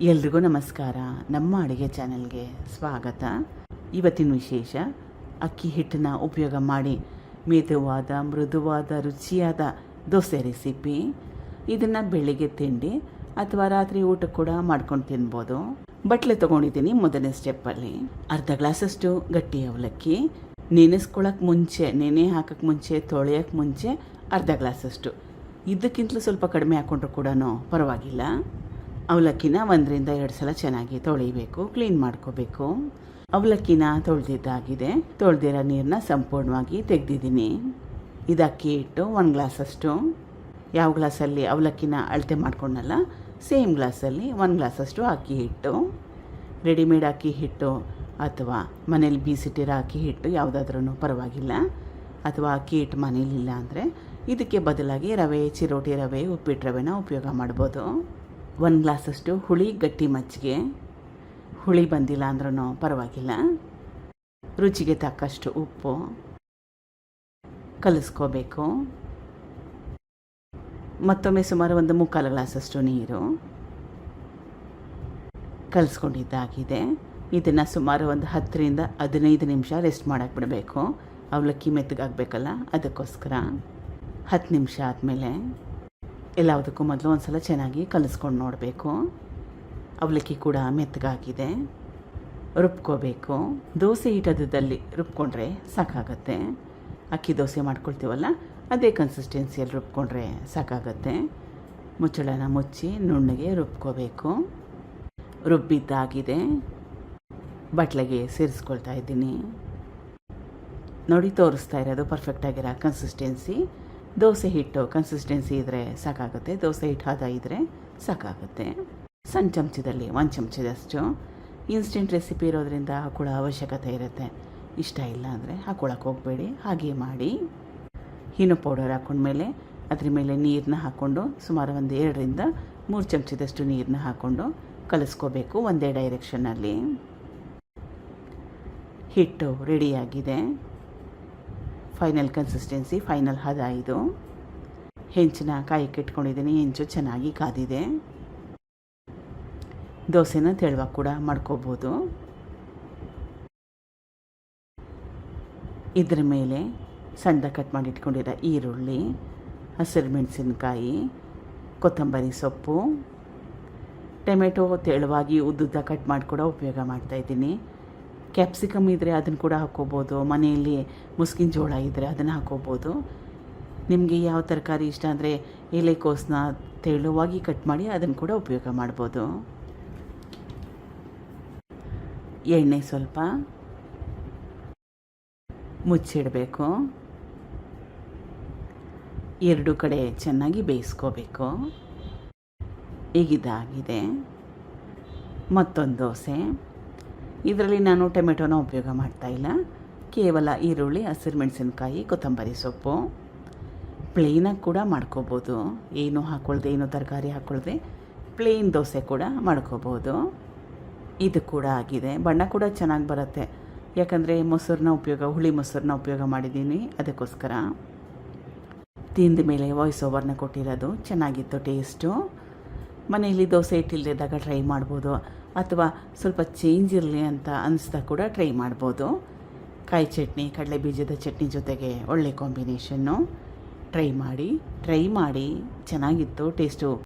ಎಲ್ರಿಗೂ ನಮಸ್ಕಾರ. ನಮ್ಮ ಅಡುಗೆ ಚಾನೆಲ್ಗೆ ಸ್ವಾಗತ. ಇವತ್ತಿನ ವಿಶೇಷ ಅಕ್ಕಿ ಹಿಟ್ಟನ್ನು ಉಪಯೋಗ ಮಾಡಿ ಮೆದುವಾದ ಮೃದುವಾದ ರುಚಿಯಾದ ದೋಸೆ ರೆಸಿಪಿ. ಇದನ್ನು ಬೆಳಿಗ್ಗೆ ತಿಂಡಿ ಅಥವಾ ರಾತ್ರಿ ಊಟ ಕೂಡ ಮಾಡ್ಕೊಂಡು ತಿನ್ಬೋದು. ಬಟ್ಲೆ ತೊಗೊಂಡಿದ್ದೀನಿ. ಮೊದಲನೇ ಸ್ಟೆಪ್ಪಲ್ಲಿ ಅರ್ಧ ಗ್ಲಾಸಷ್ಟು ಗಟ್ಟಿ ಅವಲಕ್ಕಿ, ನೆನೆಸ್ಕೊಳ್ಳೋಕೆ ಮುಂಚೆ, ನೆನೆ ಹಾಕೋಕ್ಕೆ ಮುಂಚೆ, ತೊಳೆಯೋಕ್ಕೆ ಮುಂಚೆ ಅರ್ಧ ಗ್ಲಾಸಷ್ಟು, ಇದಕ್ಕಿಂತಲೂ ಸ್ವಲ್ಪ ಕಡಿಮೆ ಹಾಕ್ಕೊಂಡ್ರು ಕೂಡ ಪರವಾಗಿಲ್ಲ. ಅವಲಕ್ಕಿನ 1 ರಿಂದ 2 ಸಲ ಚೆನ್ನಾಗಿ ತೊಳಿಬೇಕು, ಕ್ಲೀನ್ ಮಾಡ್ಕೋಬೇಕು. ಅವಲಕ್ಕಿನ ತೊಳೆದಿದ್ದಾಗಿದೆ. ತೊಳೆದಿರೋ ನೀರನ್ನ ಸಂಪೂರ್ಣವಾಗಿ ತೆಗೆದಿದ್ದೀನಿ. ಇದು ಅಕ್ಕಿ ಹಿಟ್ಟು 1 ಗ್ಲಾಸಷ್ಟು. ಯಾವ ಗ್ಲಾಸಲ್ಲಿ ಅವಲಕ್ಕಿನ ಅಳತೆ ಮಾಡ್ಕೊಂಡಲ್ಲ, ಸೇಮ್ ಗ್ಲಾಸಲ್ಲಿ 1 ಗ್ಲಾಸಷ್ಟು ಅಕ್ಕಿ ಹಿಟ್ಟು. ರೆಡಿಮೇಡ್ ಅಕ್ಕಿ ಹಿಟ್ಟು ಅಥವಾ ಮನೇಲಿ ಬೀಸಿಟ್ಟಿರೋ ಅಕ್ಕಿ ಹಿಟ್ಟು ಯಾವುದಾದ್ರೂ ಪರವಾಗಿಲ್ಲ. ಅಥವಾ ಅಕ್ಕಿ ಹಿಟ್ಟು ಮನೇಲಿಲ್ಲ ಅಂದರೆ ಇದಕ್ಕೆ ಬದಲಾಗಿ ರವೆ, ಚಿರೋಟಿ ರವೆ, ಉಪ್ಪಿಟ್ಟು ರವೆನ ಉಪಯೋಗ ಮಾಡ್ಬೋದು. 1 ಗ್ಲಾಸಷ್ಟು ಹುಳಿ ಗಟ್ಟಿ ಮಜ್ಜಿಗೆ. ಹುಳಿ ಬಂದಿಲ್ಲ ಅಂದ್ರೂ ಪರವಾಗಿಲ್ಲ. ರುಚಿಗೆ ತಕ್ಕಷ್ಟು ಉಪ್ಪು ಕಲಿಸ್ಕೋಬೇಕು. ಮತ್ತೊಮ್ಮೆ ಸುಮಾರು 1/4 ಗ್ಲಾಸಷ್ಟು ನೀರು ಕಲಿಸ್ಕೊಂಡಿದ್ದಾಗಿದೆ. ಇದನ್ನು ಸುಮಾರು 10 ರಿಂದ 15 ನಿಮಿಷ ರೆಸ್ಟ್ ಮಾಡೋಕ್ಕೆ ಬಿಡಬೇಕು. ಅವಲಕ್ಕಿ ಮೆತ್ತಗಾಗಬೇಕಲ್ಲ, ಅದಕ್ಕೋಸ್ಕರ. 10 ನಿಮಿಷ ಆದಮೇಲೆ ಎಲ್ಲದಕ್ಕೂ ಮೊದಲು ಒಂದು ಸಲ ಚೆನ್ನಾಗಿ ಕಲಿಸ್ಕೊಂಡು ನೋಡಬೇಕು. ಅವಲಕ್ಕಿ ಕೂಡ ಮೆತ್ತಗಾಗಿದೆ. ರುಬ್ಕೋಬೇಕು. ದೋಸೆ ಹಿಟ್ಟದಲ್ಲಿ ರುಬ್ಕೊಂಡ್ರೆ ಸಾಕಾಗತ್ತೆ. ಅಕ್ಕಿ ದೋಸೆ ಮಾಡ್ಕೊಳ್ತೀವಲ್ಲ, ಅದೇ ಕನ್ಸಿಸ್ಟೆನ್ಸಿಯಲ್ಲಿ ರುಬ್ಕೊಂಡ್ರೆ ಸಾಕಾಗತ್ತೆ. ಮುಚ್ಚಳನ ಮುಚ್ಚಿ ನುಣ್ಣಗೆ ರುಬ್ಕೋಬೇಕು. ರುಬ್ಬಿದ್ದಾಗಿದೆ. ಬಟ್ಲೆಗೆ ಸೇರಿಸ್ಕೊಳ್ತಾ ಇದ್ದೀನಿ. ನೋಡಿ, ತೋರಿಸ್ತಾ ಇರೋದು ಪರ್ಫೆಕ್ಟಾಗಿರೋ ಕನ್ಸಿಸ್ಟೆನ್ಸಿ. ದೋಸೆ ಹಿಟ್ಟು ಕನ್ಸಿಸ್ಟೆನ್ಸಿ ಇದ್ದರೆ ಸಾಕಾಗುತ್ತೆ. ದೋಸೆ ಹಿಟ್ಟು ಹದ ಇದ್ದರೆ ಸಾಕಾಗುತ್ತೆ. ಸಣ್ಣ ಚಮಚದಲ್ಲಿ 1 ಚಮಚದಷ್ಟು. ಇನ್ಸ್ಟೆಂಟ್ ರೆಸಿಪಿ ಇರೋದ್ರಿಂದ ಹಾಕೊಳ್ಳೋ ಅವಶ್ಯಕತೆ ಇರುತ್ತೆ. ಇಷ್ಟ ಇಲ್ಲ ಅಂದರೆ ಹಾಕೊಳ್ಳೋಕೆ ಹೋಗಬೇಡಿ, ಹಾಗೆ ಮಾಡಿ. ಹೀನು ಪೌಡರ್ ಹಾಕೊಂಡ್ಮೇಲೆ ಅದ್ರ ಮೇಲೆ ನೀರನ್ನ ಹಾಕ್ಕೊಂಡು ಸುಮಾರು 2 ರಿಂದ 3 ಚಮಚದಷ್ಟು ನೀರನ್ನ ಹಾಕ್ಕೊಂಡು ಕಲಿಸ್ಕೋಬೇಕು ಒಂದೇ ಡೈರೆಕ್ಷನಲ್ಲಿ. ಹಿಟ್ಟು ರೆಡಿಯಾಗಿದೆ. ಫೈನಲ್ ಕನ್ಸಿಸ್ಟೆನ್ಸಿ, ಫೈನಲ್ ಹದ ಇದು. ಹೆಂಚನ್ನ ಕಾಯಕ್ಕೆ ಇಟ್ಕೊಂಡಿದ್ದೀನಿ. ಹೆಂಚು ಚೆನ್ನಾಗಿ ಕಾದಿದೆ. ದೋಸೆನ ತೆಳುವಾಗಿ ಕೂಡ ಮಾಡ್ಕೋಬೋದು. ಇದ್ರ ಮೇಲೆ ಸಣ್ಣದಾಗಿ ಕಟ್ ಮಾಡಿ ಇಟ್ಕೊಂಡಿರೋ ಈರುಳ್ಳಿ, ಹಸಿರು ಮೆಣಸಿನ್ಕಾಯಿ, ಕೊತ್ತಂಬರಿ ಸೊಪ್ಪು, ಟೊಮೆಟೊ ತೆಳುವಾಗಿ ಉದ್ದುದ್ದ ಕಟ್ ಮಾಡಿ ಕೂಡ ಉಪಯೋಗ ಮಾಡ್ತಾಯಿದ್ದೀನಿ. ಕ್ಯಾಪ್ಸಿಕಮ್ ಇದ್ದರೆ ಅದನ್ನು ಕೂಡ ಹಾಕ್ಕೋಬೋದು. ಮನೆಯಲ್ಲಿ ಮುಸ್ಕಿನ ಜೋಳ ಇದ್ದರೆ ಅದನ್ನು ಹಾಕ್ಕೋಬೋದು. ನಿಮಗೆ ಯಾವ ತರಕಾರಿ ಇಷ್ಟ ಅಂದರೆ ಎಲೆಕೋಸನ್ನ ತೆಳುವಾಗಿ ಕಟ್ ಮಾಡಿ ಅದನ್ನು ಕೂಡ ಉಪಯೋಗ ಮಾಡ್ಬೋದು. ಎಣ್ಣೆ ಸ್ವಲ್ಪ ಮುಚ್ಚಿಡಬೇಕು. 2 ಕಡೆ ಚೆನ್ನಾಗಿ ಬೇಯಿಸ್ಕೋಬೇಕು. ಈಗಿದಾಗಿದೆ. ಮತ್ತೊಂದು ದೋಸೆ. ಇದರಲ್ಲಿ ನಾನು ಟೊಮೆಟೊನ ಉಪಯೋಗ ಮಾಡ್ತಾಯಿಲ್ಲ. ಕೇವಲ ಈರುಳ್ಳಿ, ಹಸಿರು ಮೆಣಸಿನ್ಕಾಯಿ, ಕೊತ್ತಂಬರಿ ಸೊಪ್ಪು. ಪ್ಲೇನಾಗಿ ಕೂಡ ಮಾಡ್ಕೋಬೋದು. ಏನು ಹಾಕ್ಕೊಳ್ದೆ, ಏನು ತರಕಾರಿ ಹಾಕ್ಕೊಳ್ದೆ ಪ್ಲೇನ್ ದೋಸೆ ಕೂಡ ಮಾಡ್ಕೋಬೋದು. ಇದು ಕೂಡ ಆಗಿದೆ. ಬಣ್ಣ ಕೂಡ ಚೆನ್ನಾಗಿ ಬರುತ್ತೆ. ಯಾಕಂದರೆ ಹುಳಿ ಮೊಸರನ್ನ ಉಪಯೋಗ ಮಾಡಿದ್ದೀನಿ, ಅದಕ್ಕೋಸ್ಕರ. ತಿಂದ ಮೇಲೆ ವಾಯ್ಸ್ ಓವರ್ನ ಕೊಟ್ಟಿರೋದು. ಚೆನ್ನಾಗಿತ್ತು ಟೇಸ್ಟು. ಮನೆಯಲ್ಲಿ ದೋಸೆ ಇಟ್ಟಿಲ್ಲದಾಗ ಟ್ರೈ ಮಾಡ್ಬೋದು. ಅಥವಾ ಸ್ವಲ್ಪ ಚೇಂಜ್ ಇರಲಿ ಅಂತ ಅನಿಸ್ದಾಗ ಕೂಡ ಟ್ರೈ ಮಾಡ್ಬೋದು. ಕಾಯಿ ಚಟ್ನಿ, ಕಡಲೆ ಬೀಜದ ಚಟ್ನಿ ಜೊತೆಗೆ ಒಳ್ಳೆ ಕಾಂಬಿನೇಷನ್ನು. ಟ್ರೈ ಮಾಡಿ ಚೆನ್ನಾಗಿತ್ತು ಟೇಸ್ಟು.